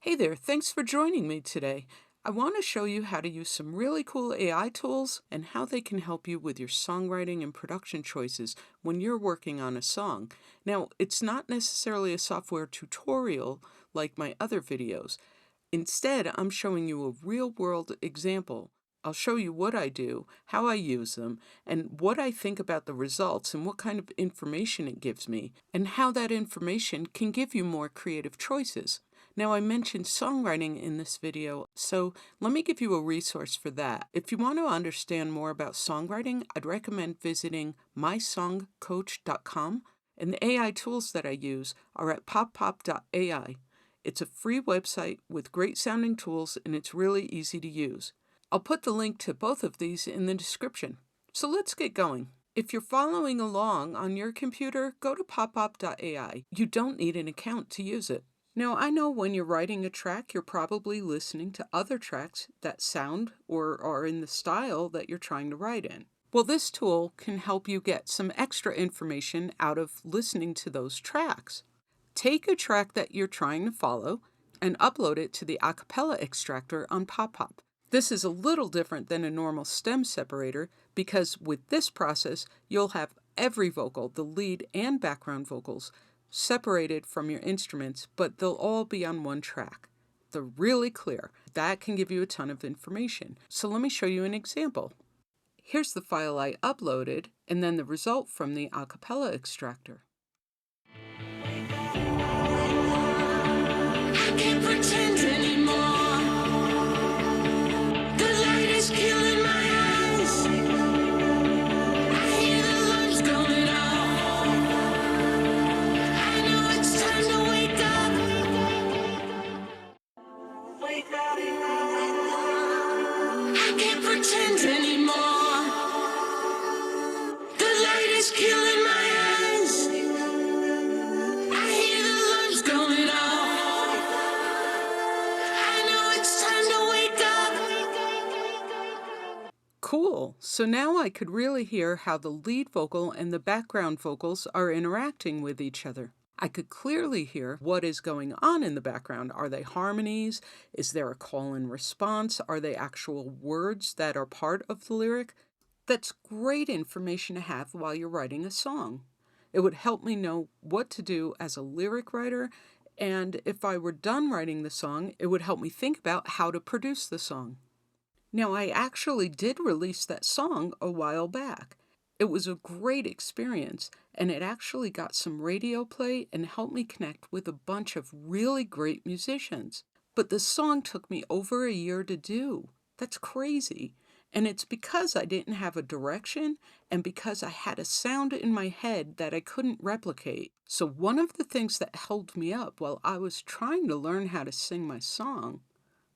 Hey there, thanks for joining me today. I want to show you how to use some really cool AI tools and how they can help you with your songwriting and production choices when you're working on a song. Now, it's not necessarily a software tutorial like my other videos. Instead, I'm showing you a real-world example. I'll show you what I do, how I use them, and what I think about the results and what kind of information it gives me, and how that information can give you more creative choices. Now, I mentioned songwriting in this video, so let me give you a resource for that. If you want to understand more about songwriting, I'd recommend visiting mysongcoach.com, and the AI tools that I use are at PopPop.AI. It's a free website with great sounding tools, and it's really easy to use. I'll put the link to both of these in the description. So let's get going. If you're following along on your computer, go to PopPop.AI. You don't need an account to use it. Now, I know when you're writing a track, you're probably listening to other tracks that sound or are in the style that you're trying to write in. Well, this tool can help you get some extra information out of listening to those tracks. Take a track that you're trying to follow and upload it to the Acapella Extractor on PopPop. This is a little different than a normal stem separator because with this process, you'll have every vocal, the lead and background vocals, separated from your instruments, but they'll all be on one track. They're really clear. That can give you a ton of information. So let me show you an example. Here's the file I uploaded, and then the result from the Acapella Extractor. I can't pretend anymore. The light is killing my eyes. I hear the alarms going off. I know it's time to wake up. Wake up. I can't pretend anymore. The light is killing my eyes. I hear the alarms going off. I know it's time to wake up. Cool. So now I could really hear how the lead vocal and the background vocals are interacting with each other. I could clearly hear what is going on in the background. Are they harmonies? Is there a call and response? Are they actual words that are part of the lyric? That's great information to have while you're writing a song. It would help me know what to do as a lyric writer, and if I were done writing the song, it would help me think about how to produce the song. Now, I actually did release that song a while back. It was a great experience, and it actually got some radio play and helped me connect with a bunch of really great musicians. But the song took me over a year to do. That's crazy. And it's because I didn't have a direction and because I had a sound in my head that I couldn't replicate. So one of the things that held me up while I was trying to learn how to sing my song,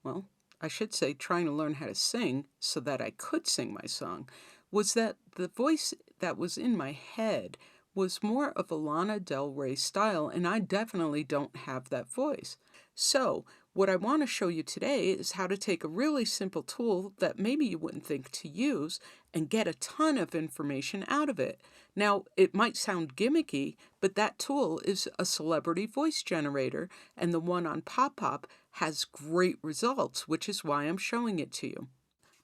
well, I should say trying to learn how to sing so that I could sing my song, was that the voice that was in my head was more of a Lana Del Rey style, and I definitely don't have that voice. So what I want to show you today is how to take a really simple tool that maybe you wouldn't think to use and get a ton of information out of it. Now, it might sound gimmicky, but that tool is a celebrity voice generator, and the one on PopPop has great results, which is why I'm showing it to you.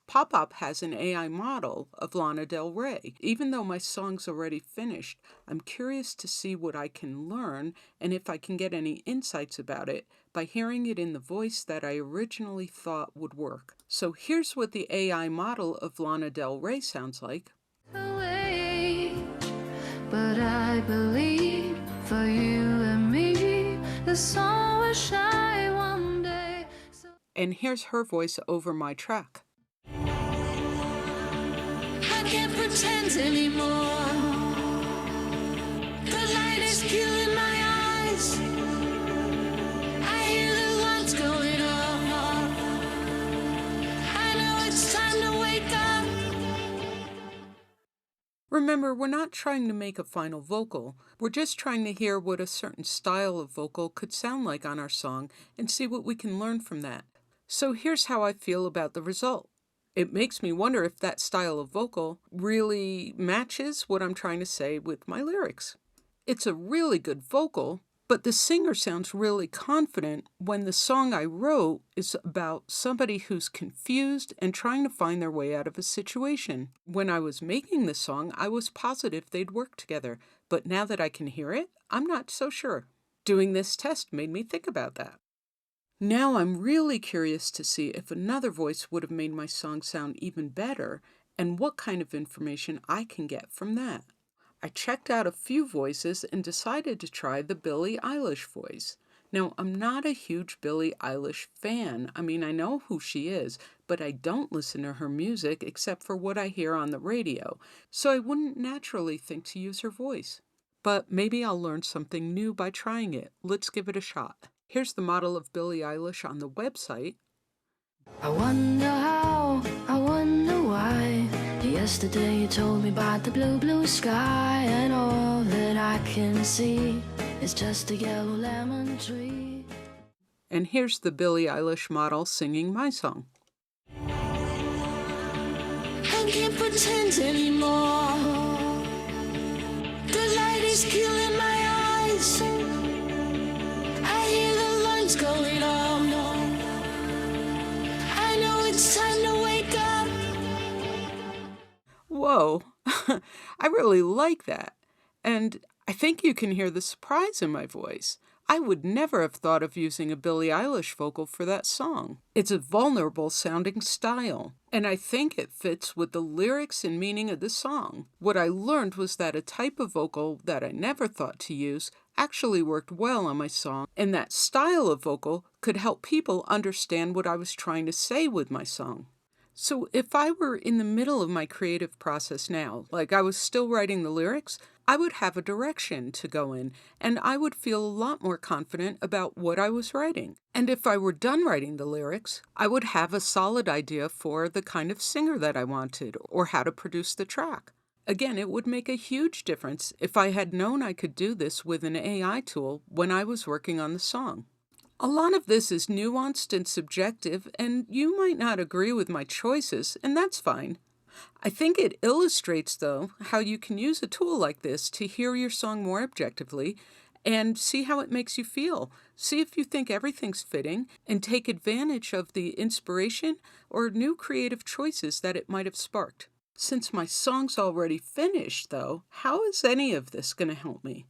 PopPop has an AI model of Lana Del Rey. Even though my song's already finished, I'm curious to see what I can learn and if I can get any insights about it by hearing it in the voice that I originally thought would work. So here's what the AI model of Lana Del Rey sounds like. Away, but I believe for you and me, the sun will shine one day. And here's her voice over my track. I can't pretend anymore. The light is killing my eyes. I hear the lights going off. I know it's time to wake up. Remember, we're not trying to make a final vocal. We're just trying to hear what a certain style of vocal could sound like on our song and see what we can learn from that. So here's how I feel about the result. It makes me wonder if that style of vocal really matches what I'm trying to say with my lyrics. It's a really good vocal, But the singer sounds really confident when the song I wrote is about somebody who's confused and trying to find their way out of a situation. When I was making the song, I was positive they'd work together, but now that I can hear it, I'm not so sure. Doing this test made me think about that. Now I'm really curious to see if another voice would have made my song sound even better and what kind of information I can get from that. I checked out a few voices and decided to try the Billie Eilish voice. Now, I'm not a huge Billie Eilish fan. I mean, I know who she is, but I don't listen to her music except for what I hear on the radio, so I wouldn't naturally think to use her voice. But maybe I'll learn something new by trying it. Let's give it a shot. Here's the model of Billie Eilish on the website. I wonder how, I wonder why. Yesterday you told me about the blue, blue sky, and all that I can see is just a yellow lemon tree. And here's the Billie Eilish model singing my song. I can't pretend anymore. The light is killing my eyes. I hear the lights going on. I know it's time to wake up. Whoa, I really like that. And I think you can hear the surprise in my voice. I would never have thought of using a Billie Eilish vocal for that song. It's a vulnerable sounding style, and I think it fits with the lyrics and meaning of the song. What I learned was that a type of vocal that I never thought to use actually worked well on my song, and that style of vocal could help people understand what I was trying to say with my song. So if I were in the middle of my creative process now, like I was still writing the lyrics, I would have a direction to go in, and I would feel a lot more confident about what I was writing. And if I were done writing the lyrics, I would have a solid idea for the kind of singer that I wanted, or how to produce the track. Again, it would make a huge difference if I had known I could do this with an AI tool when I was working on the song. A lot of this is nuanced and subjective, and you might not agree with my choices, and that's fine. I think it illustrates, though, how you can use a tool like this to hear your song more objectively and see how it makes you feel. See if you think everything's fitting and take advantage of the inspiration or new creative choices that it might have sparked. Since my song's already finished, though, how is any of this going to help me?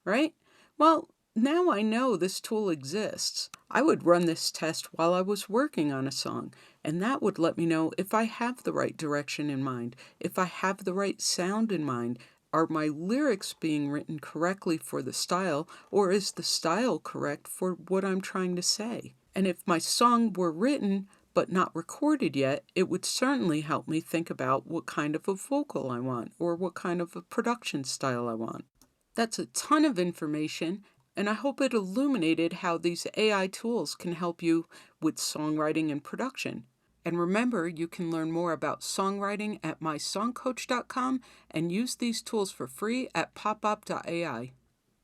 Right? Well, now I know this tool exists. I would run this test while I was working on a song, and that would let me know if I have the right direction in mind, if I have the right sound in mind. Are my lyrics being written correctly for the style, or is the style correct for what I'm trying to say? And if my song were written but not recorded yet, it would certainly help me think about what kind of a vocal I want, or what kind of a production style I want. That's a ton of information, and I hope it illuminated how these AI tools can help you with songwriting and production. And remember, you can learn more about songwriting at mysongcoach.com and use these tools for free at PopPop.AI.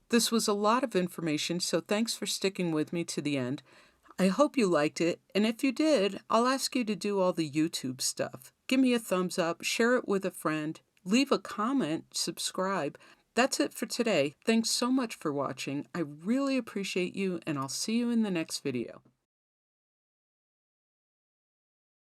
This was a lot of information, so thanks for sticking with me to the end. I hope you liked it, and if you did, I'll ask you to do all the YouTube stuff. Give me a thumbs up, share it with a friend, leave a comment, subscribe. That's it for today. Thanks so much for watching. I really appreciate you, and I'll see you in the next video.